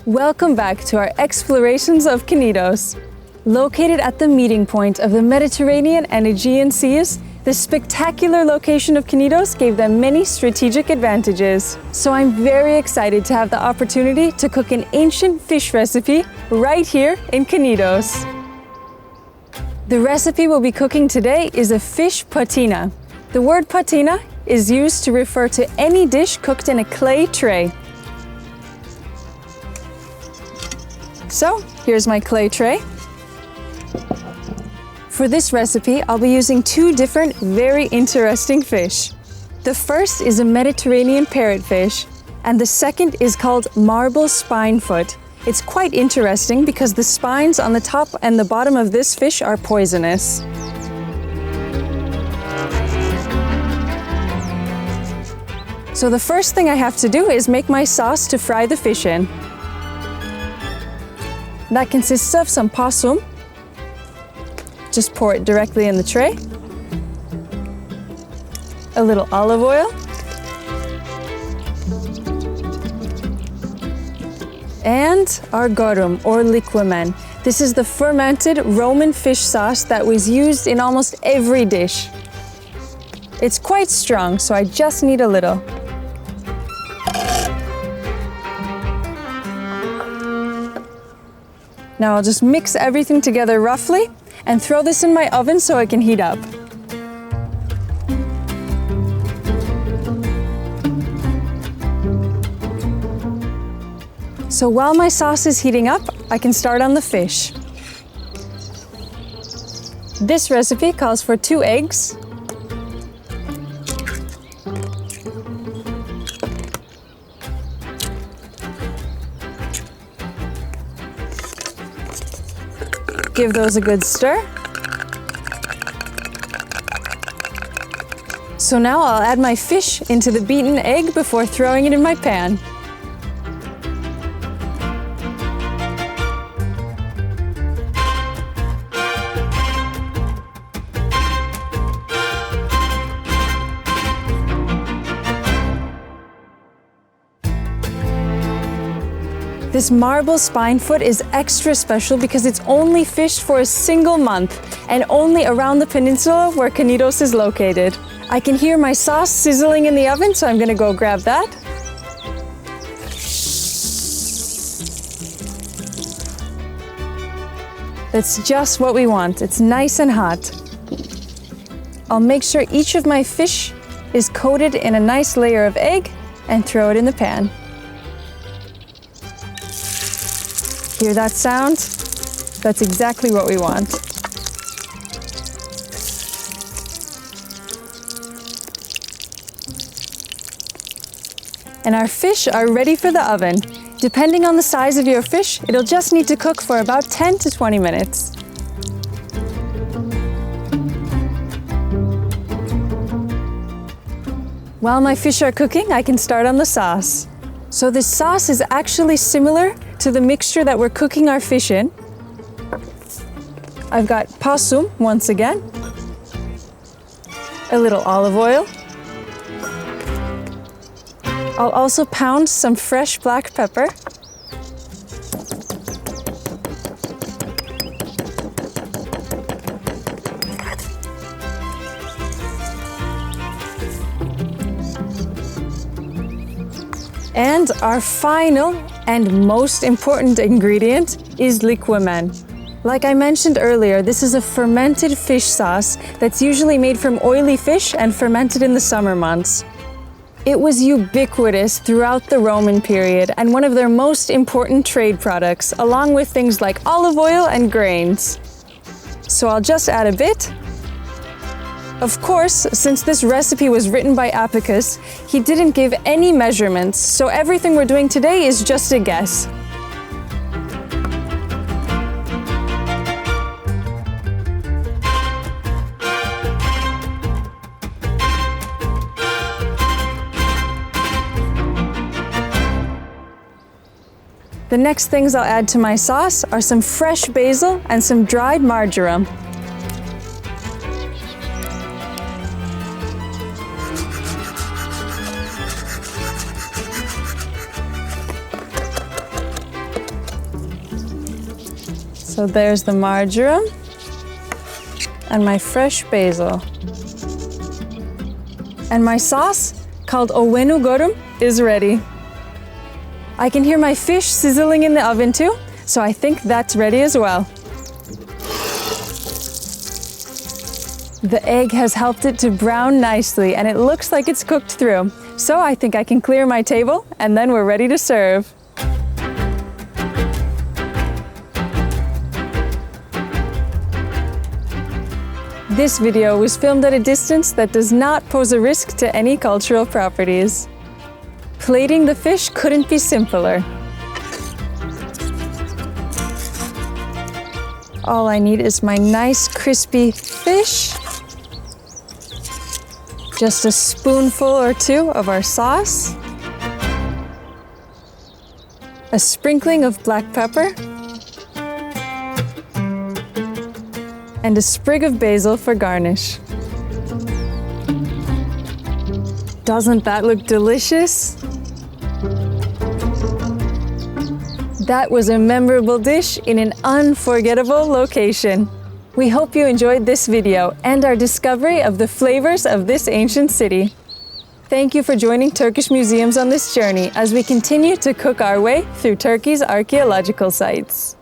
Welcome back to our explorations of Cnidus. Located at the meeting point of the Mediterranean and Aegean Seas, the spectacular location of Cnidus gave them many strategic advantages. So I'm very excited to have the opportunity to cook an ancient fish recipe right here in Cnidus. The recipe we'll be cooking today is a fish patina. The word patina is used to refer to any dish cooked in a clay tray. So, here's my clay tray. For this recipe, I'll be using two different, very interesting fish. The first is a Mediterranean parrotfish, and the second is called marble spinefoot. It's quite interesting because the spines on the top and the bottom of this fish are poisonous. So the first thing I have to do is make my sauce to fry the fish in. That consists of some possum. Just pour it directly in the tray. A little olive oil. And our garum, or liquamen. This is the fermented Roman fish sauce that was used in almost every dish. It's quite strong, so I just need a little. Now I'll just mix everything together roughly and throw this in my oven so it can heat up. So while my sauce is heating up, I can start on the fish. This recipe calls for 2 eggs, give those a good stir. So now I'll add my fish into the beaten egg before throwing it in my pan. This marble spinefoot is extra special because it's only fished for a single month and only around the peninsula where Cnidus is located. I can hear my sauce sizzling in the oven, so I'm gonna go grab that. That's just what we want. It's nice and hot. I'll make sure each of my fish is coated in a nice layer of egg and throw it in the pan. Hear that sound? That's exactly what we want. And our fish are ready for the oven. Depending on the size of your fish, it'll just need to cook for about 10 to 20 minutes. While my fish are cooking, I can start on the sauce. So this sauce is actually similar to the mixture that we're cooking our fish in. I've got possum once again, a little olive oil. I'll also pound some fresh black pepper. And our final and most important ingredient is liquamen. Like I mentioned earlier, this is a fermented fish sauce that's usually made from oily fish and fermented in the summer months. It was ubiquitous throughout the Roman period and one of their most important trade products, along with things like olive oil and grains. So I'll just add a bit. Of course, since this recipe was written by Apicus, he didn't give any measurements, so everything we're doing today is just a guess. The next things I'll add to my sauce are some fresh basil and some dried marjoram. So there's the marjoram and my fresh basil. And my sauce, called owenu gorum, is ready. I can hear my fish sizzling in the oven too, so I think that's ready as well. The egg has helped it to brown nicely and it looks like it's cooked through. So I think I can clear my table and then we're ready to serve. This video was filmed at a distance that does not pose a risk to any cultural properties. Plating the fish couldn't be simpler. All I need is my nice crispy fish, just a spoonful or two of our sauce, a sprinkling of black pepper, and a sprig of basil for garnish. Doesn't that look delicious? That was a memorable dish in an unforgettable location. We hope you enjoyed this video and our discovery of the flavors of this ancient city. Thank you for joining Turkish museums on this journey as we continue to cook our way through Turkey's archaeological sites.